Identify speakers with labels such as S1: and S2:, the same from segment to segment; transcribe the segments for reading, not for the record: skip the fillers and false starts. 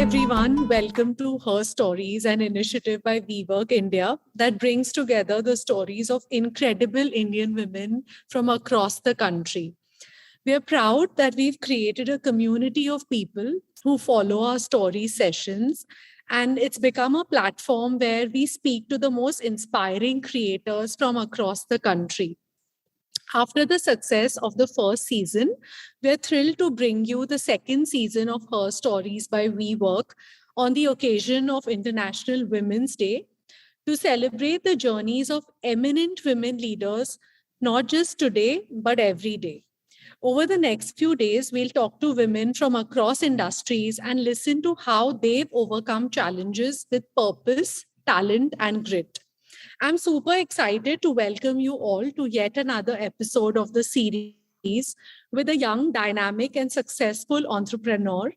S1: everyone, welcome to Her Stories, an initiative by WeWork India that brings together the stories of incredible Indian women from across the country. We are proud that we've created a community of people who follow our story sessions, and it's become a platform where we speak to the most inspiring creators from across the country. After the success of the first season, we're thrilled to bring you the second season of Her Stories by WeWork on the occasion of International Women's Day to celebrate the journeys of eminent women leaders, not just today, but every day. Over the next few days, we'll talk to women from across industries and listen to how they've overcome challenges with purpose, talent, and grit. I'm super excited to welcome you all to yet another episode of the series with a young, dynamic, and successful entrepreneur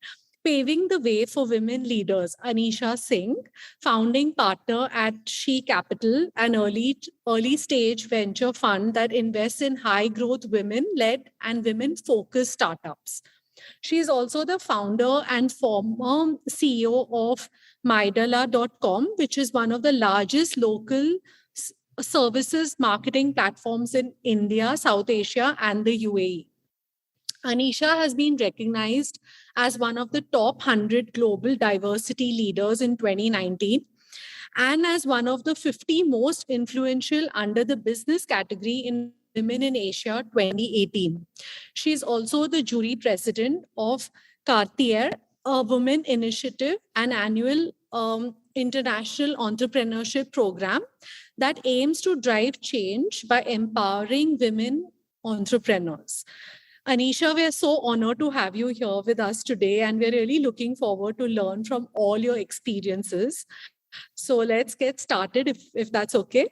S1: paving the way for women leaders, Anisha Singh, founding partner at She Capital, an early stage venture fund that invests in high growth women led and women focused startups. She is also the founder and former CEO of Mydala.com, which is one of the largest local services marketing platforms in India, South Asia, and the UAE. Anisha has been recognized as one of the top 100 global diversity leaders in 2019 and as one of the 50 most influential under the business category in Women in Asia 2018. She is also the jury president of Cartier, a women initiative, an annual international entrepreneurship program that aims to drive change by empowering women entrepreneurs. Anisha, we are so honored to have you here with us today, and we're really looking forward to learn from all your experiences. So let's get started if that's okay.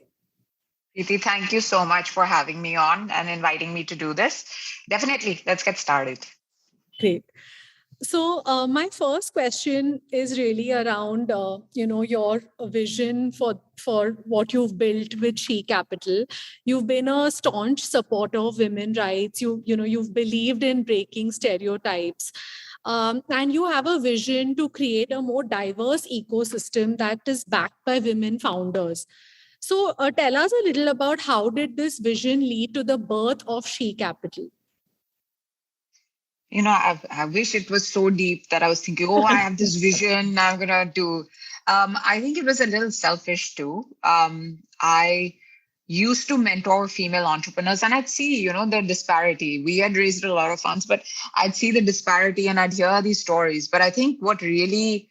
S2: Preeti, thank you so much for having me on and inviting me to do this. Definitely, let's get started.
S1: Great. So my first question is really around, your vision for what you've built with She Capital. You've been a staunch supporter of women's rights. You've believed in breaking stereotypes. And you have a vision to create a more diverse ecosystem that is backed by women founders. So tell us a little about how did this vision lead to the birth of She Capital?
S2: I wish it was so deep that I was thinking, oh, I have this vision I'm going to do. I think it was a little selfish too. I used to mentor female entrepreneurs and I'd see, the disparity. We had raised a lot of funds, but I'd see the disparity and I'd hear these stories. But I think what really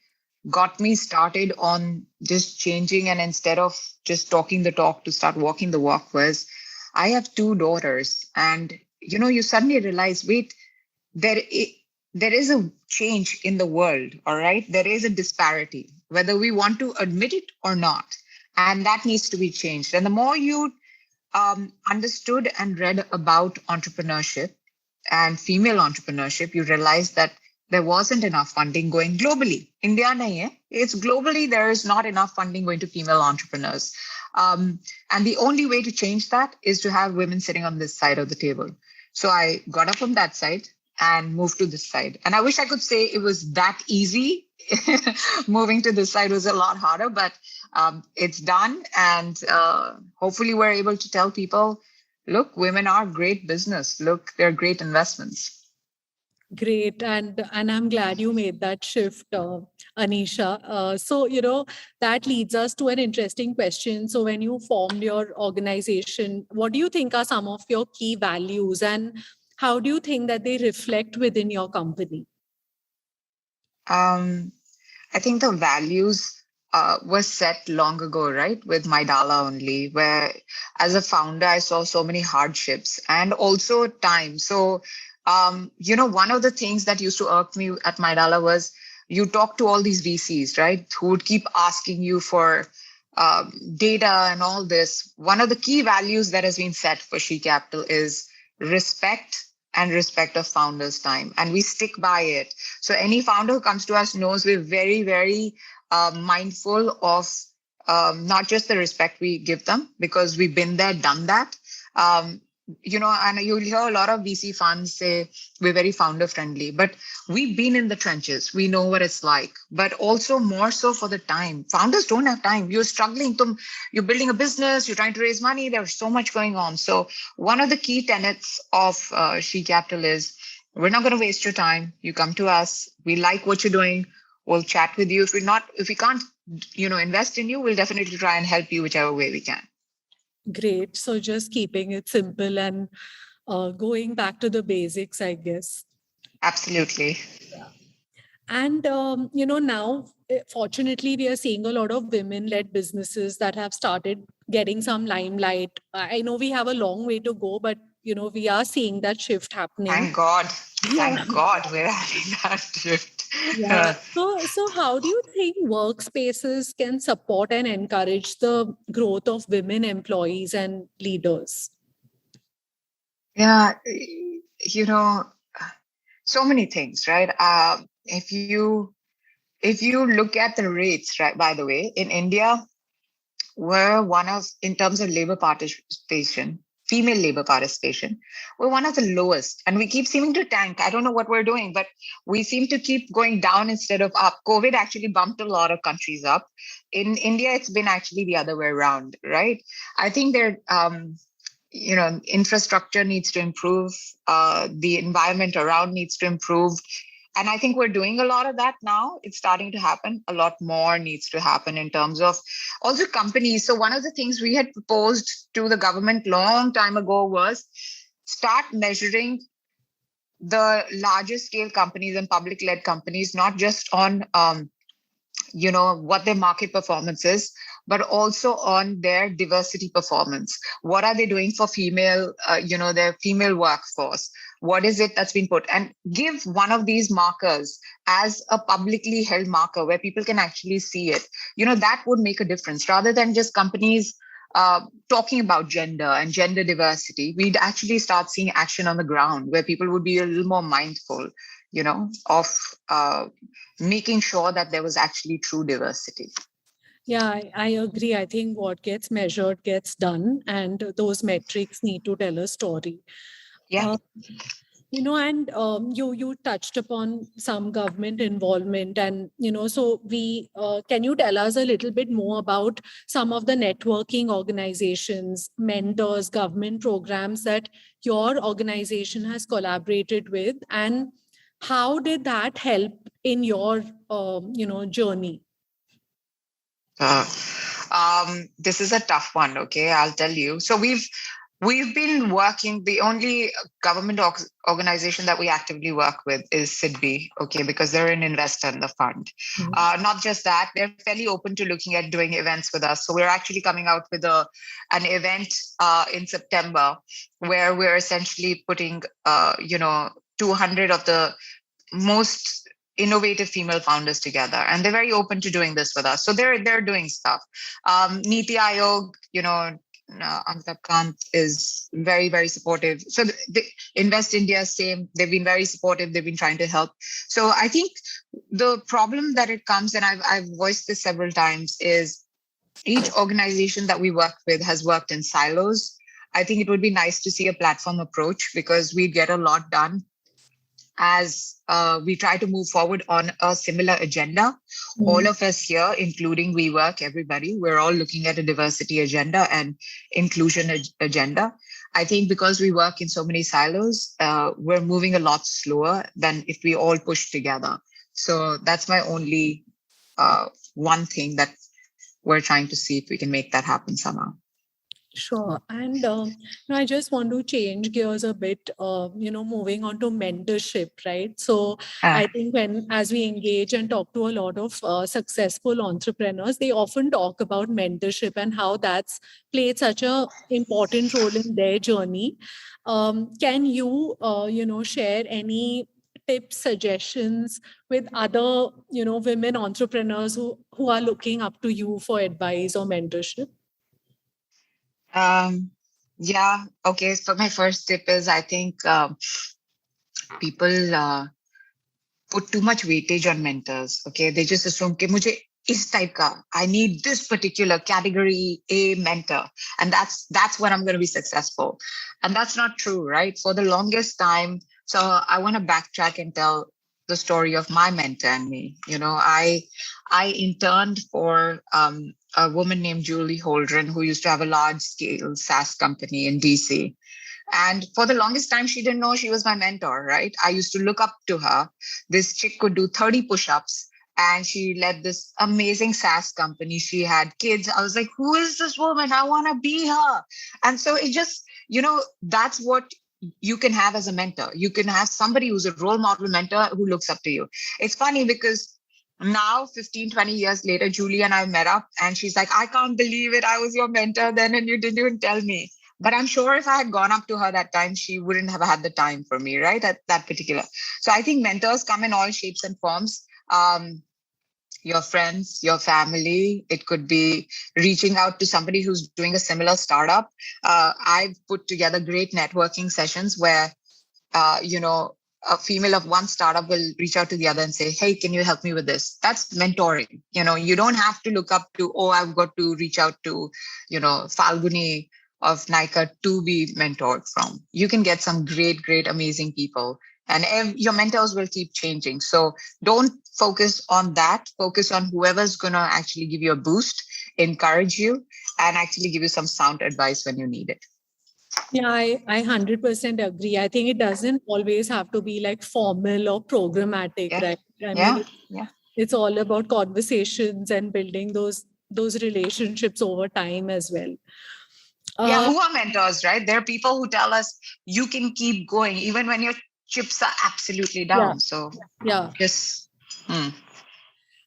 S2: got me started on just changing and instead of just talking the talk to start walking the walk was I have two daughters and, you suddenly realize, wait, there is a change in the world, all right? There is a disparity, whether we want to admit it or not. And that needs to be changed. And the more you understood and read about entrepreneurship and female entrepreneurship, you realize that there wasn't enough funding going globally. India nahi hai. It's globally, there is not enough funding going to female entrepreneurs. And the only way to change that is to have women sitting on this side of the table. So I got up from that side and moved to this side. And I wish I could say it was that easy. Moving to this side was a lot harder, but it's done. And hopefully we're able to tell people, look, women are great business. Look, they're great investments.
S1: Great. And I'm glad you made that shift, Anisha. So, that leads us to an interesting question. So when you formed your organization, what do you think are some of your key values and how do you think that they reflect within your company?
S2: I think the values were set long ago, right? With Mydala only, where as a founder, I saw so many hardships and also time. So, one of the things that used to irk me at Mydala was you talk to all these VCs, right? Who would keep asking you for data and all this. One of the key values that has been set for She Capital is respect and respect of founders' time. And we stick by it. So any founder who comes to us knows we're very, very mindful of not just the respect we give them, because we've been there, done that, and you'll hear a lot of VC funds say we're very founder friendly, but we've been in the trenches. We know what it's like, but also more so for the time. Founders don't have time. You're struggling. You're building a business. You're trying to raise money. There's so much going on. So one of the key tenets of She Capital is we're not going to waste your time. You come to us. We like what you're doing. We'll chat with you. If we can't, invest in you, we'll definitely try and help you whichever way we can.
S1: Great. So just keeping it simple and going back to the basics, I guess.
S2: Absolutely.
S1: And, now, fortunately, we are seeing a lot of women-led businesses that have started getting some limelight. I know we have a long way to go, but, we are seeing that shift happening.
S2: Thank God.
S1: Yeah.
S2: Thank God we're having that shift.
S1: Yeah. So how do you think workspaces can support and encourage the growth of women employees and leaders?
S2: Yeah, so many things, right? If you look at the rates, right, by the way, in India, in terms of labor participation, female labor participation, we're one of the lowest. And we keep seeming to tank. I don't know what we're doing, but we seem to keep going down instead of up. COVID actually bumped a lot of countries up. In India, it's been actually the other way around, right? I think infrastructure needs to improve. The environment around needs to improve. And I think we're doing a lot of that now. It's starting to happen. A lot more needs to happen in terms of also companies. So one of the things we had proposed to the government long time ago was start measuring the larger scale companies and public led companies, not just on what their market performance is, but also on their diversity performance. What are they doing for female, their female workforce? What is it that's been put? And give one of these markers as a publicly held marker where people can actually see it. That would make a difference rather than just companies talking about gender and gender diversity. We'd actually start seeing action on the ground where people would be a little more mindful, of making sure that there was actually true diversity.
S1: Yeah, I agree. I think what gets measured gets done, and those metrics need to tell a story.
S2: Yeah.
S1: And you touched upon some government involvement, and so we can you tell us a little bit more about some of the networking organizations, mentors, government programs that your organization has collaborated with, and how did that help in your journey?
S2: This is a tough one. Okay, I'll tell you. So we've been working. The only government organization that we actively work with is SIDBI. Okay, because they're an investor in the fund.
S1: Mm-hmm.
S2: Not just that, they're fairly open to looking at doing events with us. So we're actually coming out with an event in September where we're essentially putting 200 of the most innovative female founders together, and they're very open to doing this with us. So they're doing stuff. Niti Aayog, Amitabh Kant is very, very supportive. So the Invest India, same. They've been very supportive. They've been trying to help. So I think the problem that it comes, and I've voiced this several times, is each organization that we work with has worked in silos. I think it would be nice to see a platform approach because we get a lot done as we try to move forward on a similar agenda.
S1: Mm.
S2: All of us here, including WeWork, everybody, we're all looking at a diversity agenda and inclusion agenda. I think because we work in so many silos, we're moving a lot slower than if we all push together. So that's my only one thing that we're trying to see if we can make that happen somehow.
S1: Sure. And I just want to change gears a bit, moving on to mentorship, right? So I think as we engage and talk to a lot of successful entrepreneurs, they often talk about mentorship and how that's played such a important role in their journey. Can you, share any tips, suggestions with other, women entrepreneurs who are looking up to you for advice or mentorship?
S2: Yeah. Okay. So my first tip is I think people put too much weightage on mentors. Okay. They just assume कि मुझे इस type का. I need this particular category A mentor, and that's when I'm going to be successful. And that's not true, right? For the longest time. So I want to backtrack and tell the story of my mentor and me. I interned for a woman named Julie Holdren, who used to have a large scale SaaS company in DC. And for the longest time, she didn't know she was my mentor, right? I used to look up to her. This chick could do 30 push ups and she led this amazing SaaS company. She had kids. I was like, who is this woman? I want to be her. And so it just, that's what you can have as a mentor. You can have somebody who's a role model mentor who looks up to you. It's funny because now 15, 20 years later, Julie and I met up and she's like, I can't believe it. I was your mentor then and you didn't even tell me. But I'm sure if I had gone up to her that time, she wouldn't have had the time for me, right? At that particular. So I think mentors come in all shapes and forms. Your friends, your family. It could be reaching out to somebody who's doing a similar startup. I've put together great networking sessions where, a female of one startup will reach out to the other and say, hey, can you help me with this? That's mentoring. You don't have to look up to, oh, I've got to reach out to, Falguni of Nika to be mentored from. You can get some great, great, amazing people. And your mentors will keep changing. So don't focus on that. Focus on whoever's going to actually give you a boost, encourage you, and actually give you some sound advice when you need it.
S1: Yeah, I 100% agree. I think it doesn't always have to be like formal or programmatic,
S2: Yeah.
S1: right? I
S2: Yeah.
S1: mean,
S2: Yeah.
S1: it's all about conversations and building those relationships over time as well.
S2: Yeah.
S1: Uh,
S2: Who are mentors, right? There are people who tell us you can keep going even when your chips are absolutely
S1: yeah,
S2: down. So
S1: yeah.
S2: just.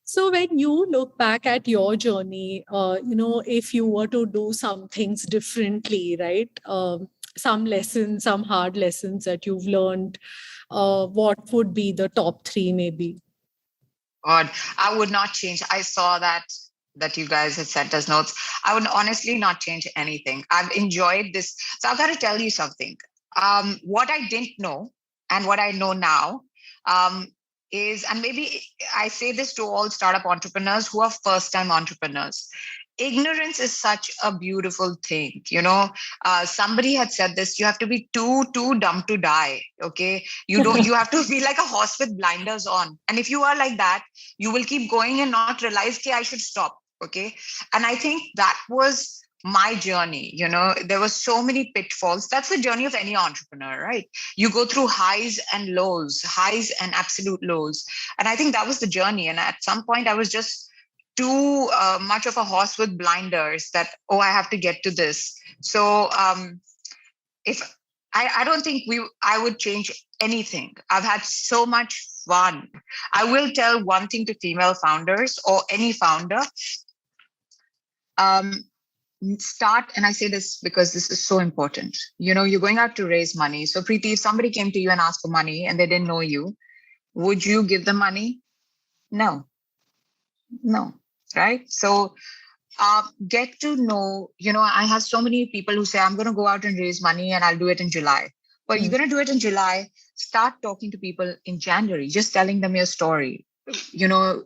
S1: So when you look back at your journey, if you were to do some things differently, right? Some lessons, some hard lessons that you've learned, what would be the top three, maybe?
S2: God, I would not change. I saw that you guys had sent us notes. I would honestly not change anything. I've enjoyed this. So I've got to tell you something. What I didn't know and what I know now is, and maybe I say this to all startup entrepreneurs who are first-time entrepreneurs. Ignorance is such a beautiful thing. Somebody had said this: you have to be too dumb to die. Okay, you have to be like a horse with blinders on, and if you are like that, you will keep going and not realize that I should stop. Okay, and I think that was my journey. There were so many pitfalls. That's the journey of any entrepreneur, right? You go through highs and lows, highs and absolute lows, and I think that was the journey. And at some point I was just too much of a horse with blinders that, oh, I have to get to this. So if I don't think I would change anything. I've had so much fun. I will tell one thing to female founders or any founder. Start, and I say this because this is so important. You're going out to raise money. So Preeti, if somebody came to you and asked for money and they didn't know you, would you give them money? No, right? So get to know, I have so many people who say, I'm going to go out and raise money and I'll do it in July. Well, you're going to do it in July. Start talking to people in January, just telling them your story.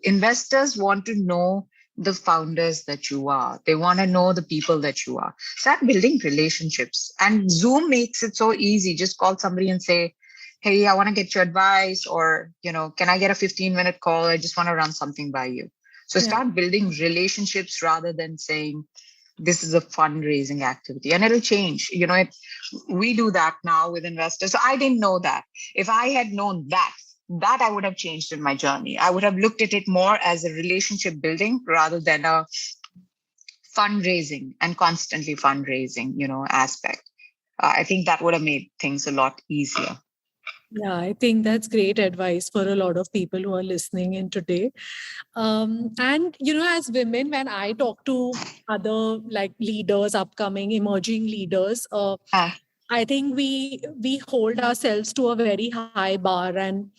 S2: Investors want to know the founders that you are. They want to know the people that you are. Start building relationships. And Zoom makes it so easy. Just call somebody and say, hey, I want to get your advice, or, can I get a 15-minute call? I just want to run something by you. So start building relationships rather than saying this is a fundraising activity, and it'll change. We do that now with investors. So I didn't know that. If I had known that I would have changed in my journey. I would have looked at it more as a relationship building rather than a fundraising and constantly fundraising, aspect. I think that would have made things a lot easier.
S1: Yeah, I think that's great advice for a lot of people who are listening in today. And, as women, when I talk to other like leaders, upcoming emerging leaders, I think we hold ourselves to a very high bar. And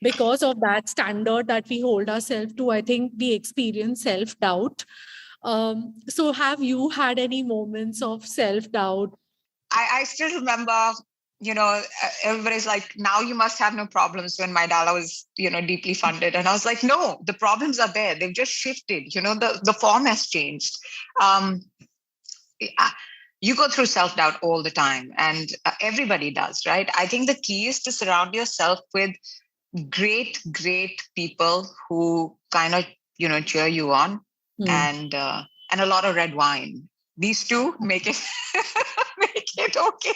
S1: because of that standard that we hold ourselves to, I think we experience self-doubt. So have you had any moments of self-doubt?
S2: I still remember everybody's like, now you must have no problems, when my Dala was, deeply funded. And I was like, no, the problems are there. They've just shifted. The form has changed. Um, you go through self-doubt all the time, and everybody does, right? I think the key is to surround yourself with great people who kind of, cheer you on,
S1: Hmm.
S2: and a lot of red wine. These two make it make it okay.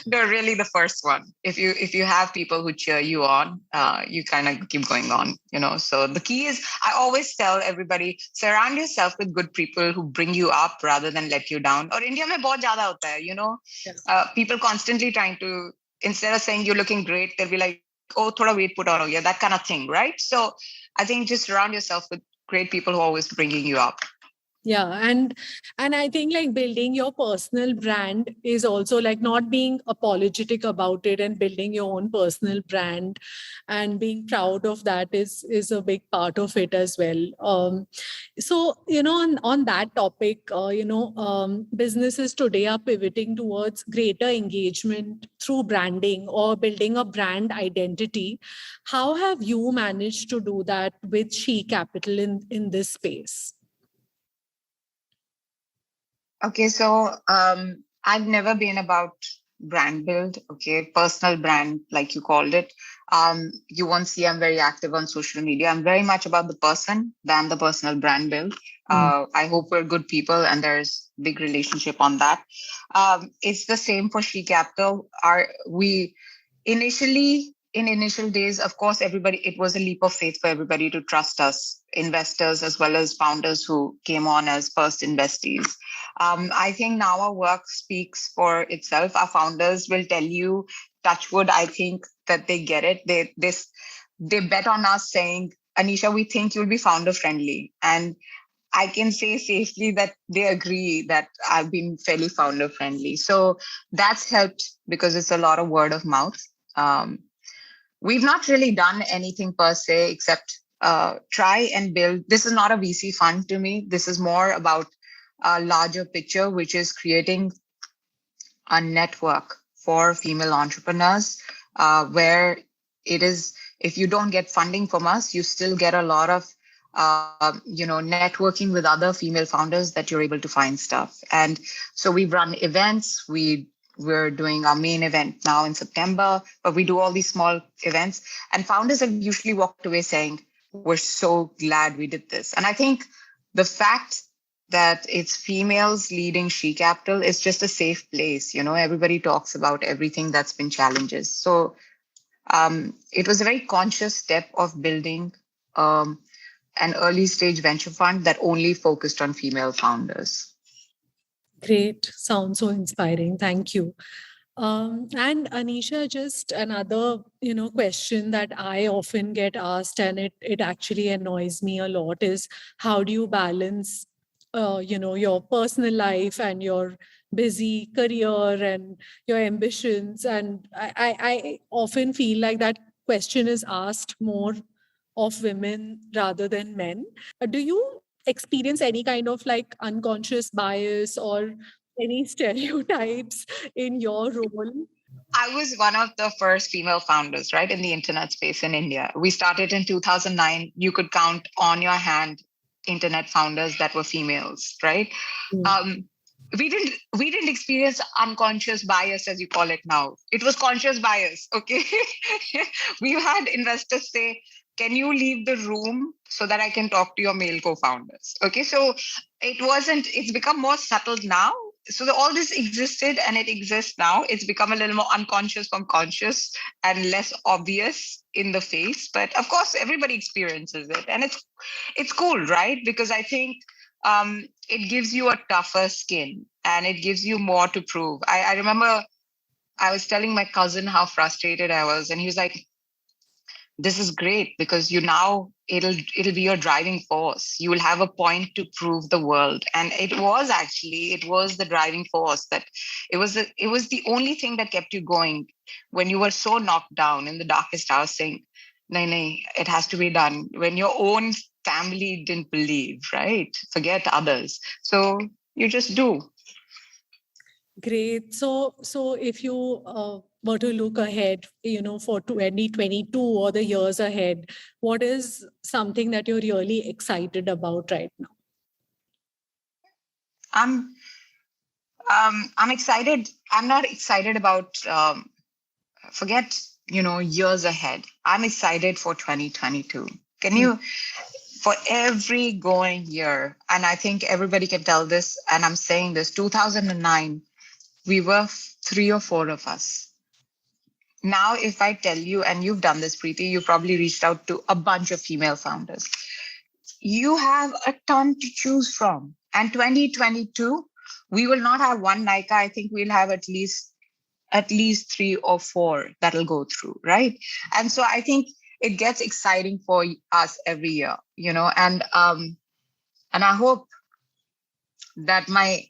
S2: No, really, the first one. If you have people who cheer you on, you kind of keep going on. So the key is, I always tell everybody, surround yourself with good people who bring you up rather than let you down. Or India mein bahut zyada hota hai. People constantly trying to, instead of saying you're looking great, they'll be like, oh, thoda weight put on ho gaya, that kind of thing, right? So I think just surround yourself with great people who are always bringing you up.
S1: Yeah, and I think like building your personal brand is also like not being apologetic about it, and building your own personal brand and being proud of that is a big part of it as well. So on that topic, businesses today are pivoting towards greater engagement through branding or building a brand identity. How have you managed to do that with She Capital in this space?
S2: Okay, so I've never been about brand build, okay, personal brand, like you called it. You won't see I'm very active on social media. I'm very much about the person than the personal brand build. I hope we're good people, and there's big relationship on that. It's the same for She Capital. We initially, in initial days, of course, it was a leap of faith for everybody to trust us, investors as well as founders who came on as first investees. I think now our work speaks for itself. Our founders will tell you, touchwood, I think that they get it. They bet on us, saying, Anisha, we think you'll be founder friendly. And I can say safely that they agree that I've been fairly founder friendly. So that's helped, because it's a lot of word of mouth. Um, we've not really done anything per se except try and build. This is not a VC fund to me. This is more about a larger picture, which is creating a network for female entrepreneurs, where it is, if you don't get funding from us, you still get a lot of networking with other female founders that you're able to find stuff. And so we've run events. We're doing our main event now in September, but we do all these small events, and founders have usually walked away saying, we're so glad we did this. And I think the fact that it's females leading She Capital is just a safe place. Everybody talks about everything that's been challenges. So it was a very conscious step of building an early stage venture fund that only focused on female founders.
S1: Great. Sounds so inspiring. Thank you. And Anisha, just another, question that I often get asked, and it actually annoys me a lot, is how do you balance, your personal life and your busy career and your ambitions? And I often feel like that question is asked more of women rather than men. Do you experience any kind of like unconscious bias or any stereotypes in your role?
S2: I was one of the first female founders, right, in the internet space in India. We started in 2009. You could count on your hand internet founders that were females, right?
S1: Mm.
S2: Um, we didn't experience unconscious bias, as you call it now. It was conscious bias. Okay. We've had investors say, can you leave the room so that I can talk to your male co-founders? Okay. So it's become more subtle now. So all this existed and it exists now. It's become a little more unconscious from conscious and less obvious in the face. But of course, everybody experiences it. And it's cool, right? Because I think it gives you a tougher skin and it gives you more to prove. I remember I was telling my cousin how frustrated I was, and he was like, this is great because it'll be your driving force. You will have a point to prove the world. And it was the driving force, that it was the only thing that kept you going when you were so knocked down in the darkest hour, saying, nahi, it has to be done, when your own family didn't believe, right? Forget others. So you just do.
S1: Great. So if you were to look ahead, for 2022 or the years ahead, what is something that you're really excited about right now?
S2: I'm I'm excited. I'm not excited about forget, years ahead. I'm excited for 2022. Can
S1: Hmm.
S2: you, for every going year, and I think everybody can tell this, and I'm saying this, 2009, we were three or four of us. Now, if I tell you, and you've done this, Preeti, you probably reached out to a bunch of female founders. You have a ton to choose from. And 2022, we will not have one Nika. I think we'll have at least three or four that'll go through, right? And so I think it gets exciting for us every year, and I hope that my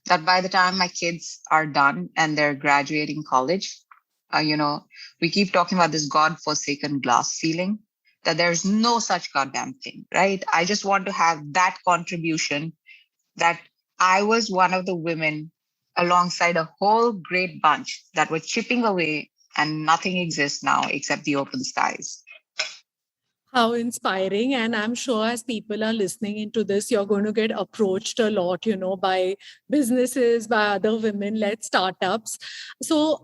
S2: that by the time my kids are done and they're graduating college, uh, you know, we keep talking about this God-forsaken glass ceiling, that there's no such goddamn thing, right? I just want to have that contribution, that I was one of the women alongside a whole great bunch that were chipping away, and nothing exists now except the open skies.
S1: How inspiring. And I'm sure as people are listening into this, you're going to get approached a lot, by businesses, by other women-led startups. So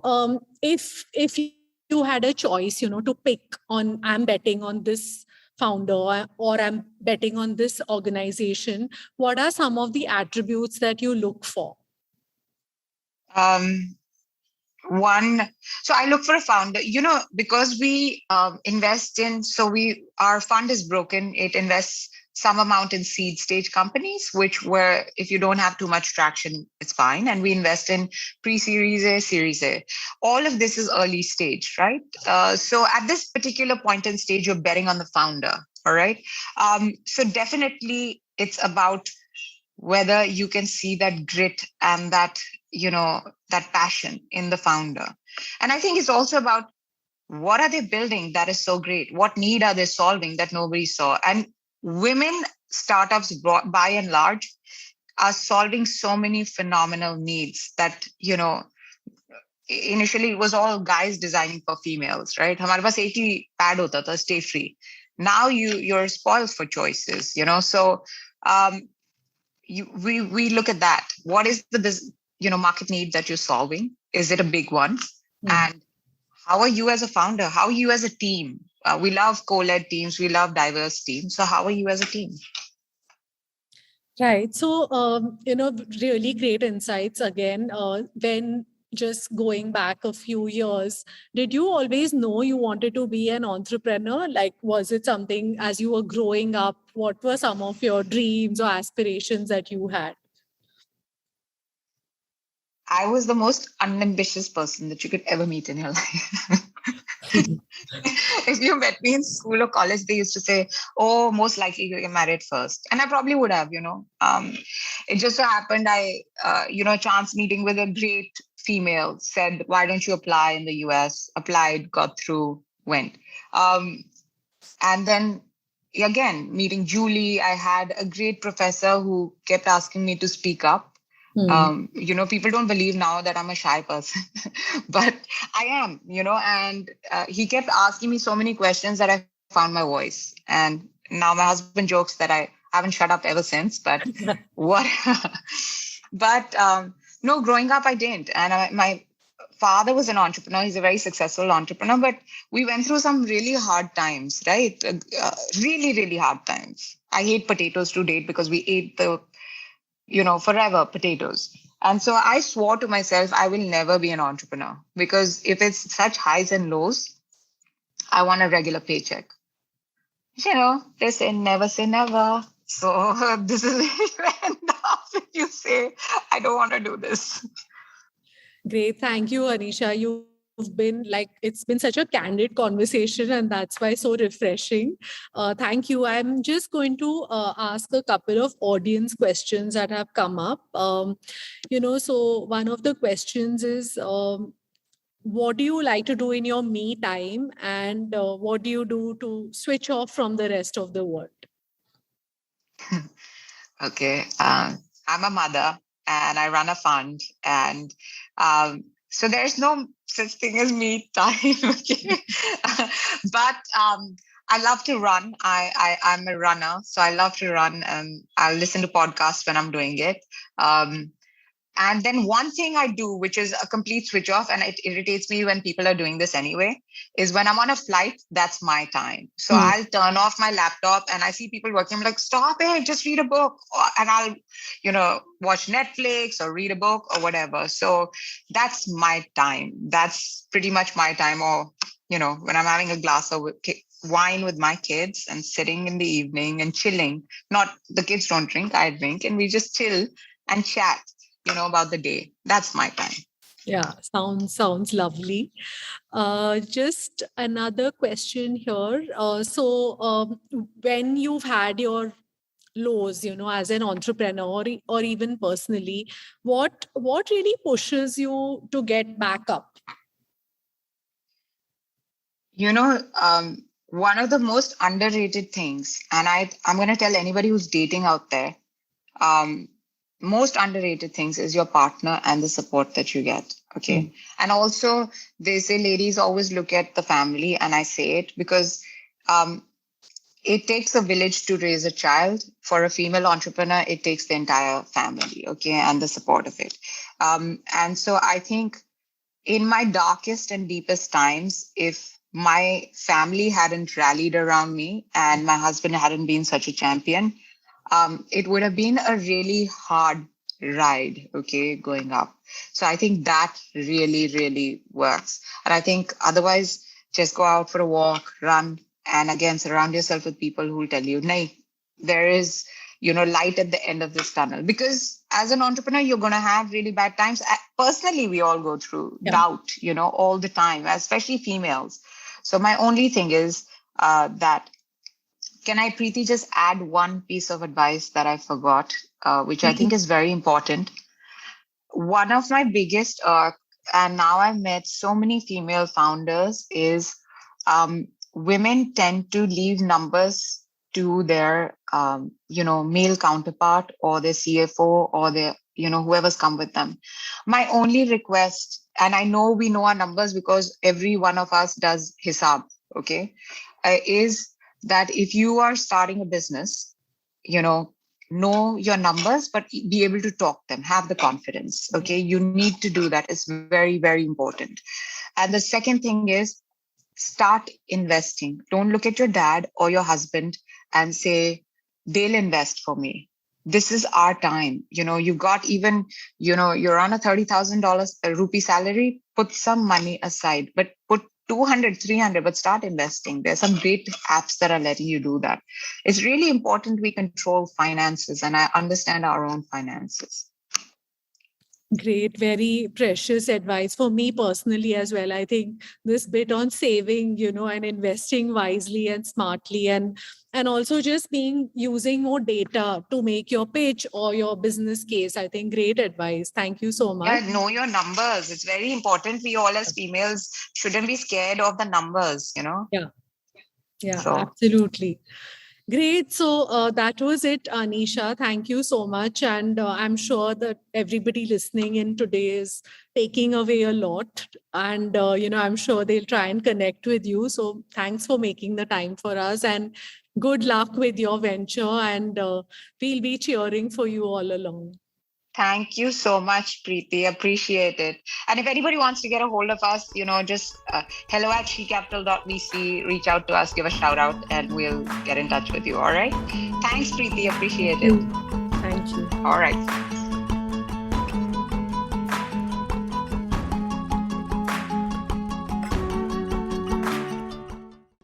S1: if you had a choice, to pick on, I'm betting on this founder or I'm betting on this organization, what are some of the attributes that you look for?
S2: Um, one, so I look for a founder, because we invest in, so our fund is broken. It invests some amount in seed stage companies, which where if you don't have too much traction, it's fine. And we invest in pre-series A, series A. All of this is early stage, right? So at this particular point in stage, you're betting on the founder. All right. So definitely it's about whether you can see that grit and that passion in the founder. And I think it's also about, what are they building that is so great? What need are they solving that nobody saw? And women startups, by and large, are solving so many phenomenal needs that, initially it was all guys designing for females, right? हमारे पास एक ही pad होता था, stay free. Now you're spoiled for choices, so um, we look at that. What is the market need that you're solving? Is it a big one?
S1: Hmm.
S2: And how are you as a founder? How are you as a team? We love co-led teams. We love diverse teams. So how are you as a team?
S1: Right. So, really great insights again. When just going back a few years, did you always know you wanted to be an entrepreneur? Like, was it something as you were growing up? What were some of your dreams or aspirations that you had?
S2: I was the most unambitious person that you could ever meet in your life. If you met me in school or college, they used to say, "Oh, most likely you get married first," and I probably would have. It just so happened a chance meeting with a great female said, "Why don't you apply in the US?" Applied, got through, went, and then again meeting Julie. I had a great professor who kept asking me to speak up.
S1: Hmm.
S2: People don't believe now that I'm a shy person, but I am, and he kept asking me so many questions that I found my voice. And now my husband jokes that I haven't shut up ever since, but what, but no, growing up, I didn't. And my father was an entrepreneur. He's a very successful entrepreneur, but we went through some really hard times, right? Really, really hard times. I hate potatoes to date because we ate the forever potatoes. And so I swore to myself, I will never be an entrepreneur, because if it's such highs and lows, I want a regular paycheck. They say never say never. So this is where you end up if you say, I don't want to do this.
S1: Great. Thank you, Anisha. You've been it's been such a candid conversation, and that's why so refreshing. Thank you. I'm just going to ask a couple of audience questions that have come up. So one of the questions is, what do you like to do in your me time, and what do you do to switch off from the rest of the world?
S2: Okay. I'm a mother and I run a fund. And so there's no such thing as me time. Okay. But I love to run. I'm a runner, so I love to run, and I'll listen to podcasts when I'm doing it. Um, and then one thing I do, which is a complete switch off, and it irritates me when people are doing this anyway, is when I'm on a flight, that's my time. So
S1: Hmm.
S2: I'll turn off my laptop and I see people working. I'm like, stop it, just read a book. And I'll, watch Netflix or read a book or whatever. So that's my time. That's pretty much my time. Or, when I'm having a glass of wine with my kids and sitting in the evening and chilling. Not the kids don't drink, I drink, and we just chill and chat about the day. That's my time.
S1: Yeah, sounds lovely. Just another question here. When you've had your lows, as an entrepreneur or even personally, what really pushes you to get back up?
S2: One of the most underrated things, and I'm going to tell anybody who's dating out there, um, most underrated things is your partner and the support that you get. Okay.
S1: Mm.
S2: And also, they say ladies always look at the family, and I say it because um, it takes a village to raise a child. For a female entrepreneur, it takes the entire family, okay, and the support of it. And so I think in my darkest and deepest times, if my family hadn't rallied around me and my husband hadn't been such a champion, it would have been a really hard ride, okay, going up. So I think that really, really works. And I think otherwise, just go out for a walk, run, and again, surround yourself with people who will tell you, nay, there is, light at the end of this tunnel. Because as an entrepreneur, you're going to have really bad times. Personally, we all go through
S1: Yeah.
S2: doubt, all the time, especially females. So my only thing is that can I, Preeti, just add one piece of advice that I forgot, which I think is very important? One of my biggest, and now I've met so many female founders, is women tend to leave numbers to their, male counterpart or their CFO or their, whoever's come with them. My only request, and I know we know our numbers because every one of us does hisab, okay, is that if you are starting a business, know your numbers, but be able to talk them, have the confidence. Okay. You need to do that. It's very, very important. And the second thing is start investing. Don't look at your dad or your husband and say, they'll invest for me. This is our time. You got even, you're on a $30,000 rupee salary, put some money aside, but put 200, 300, but start investing. There's some great apps that are letting you do that. It's really important we control finances, and I understand our own finances.
S1: Great, very precious advice for me personally as well. I think this bit on saving, and investing wisely and smartly, and also just using more data to make your pitch or your business case. I think great advice. Thank you so much.
S2: Yeah, know your numbers. It's very important. We all as females shouldn't be scared of the numbers,
S1: Yeah,
S2: So
S1: absolutely. Great. So that was it, Anisha. Thank you so much. And I'm sure that everybody listening in today is taking away a lot. And, I'm sure they'll try and connect with you. So thanks for making the time for us. And good luck with your venture. And we'll be cheering for you all along.
S2: thank you so much, Preeti. Appreciate it. And if anybody wants to get a hold of us, just hello@shecapital.vc, reach out to us, give a shout out, and we'll get in touch with you. All right. Thanks, Preeti. Appreciate it.
S1: Thank you.
S2: All right.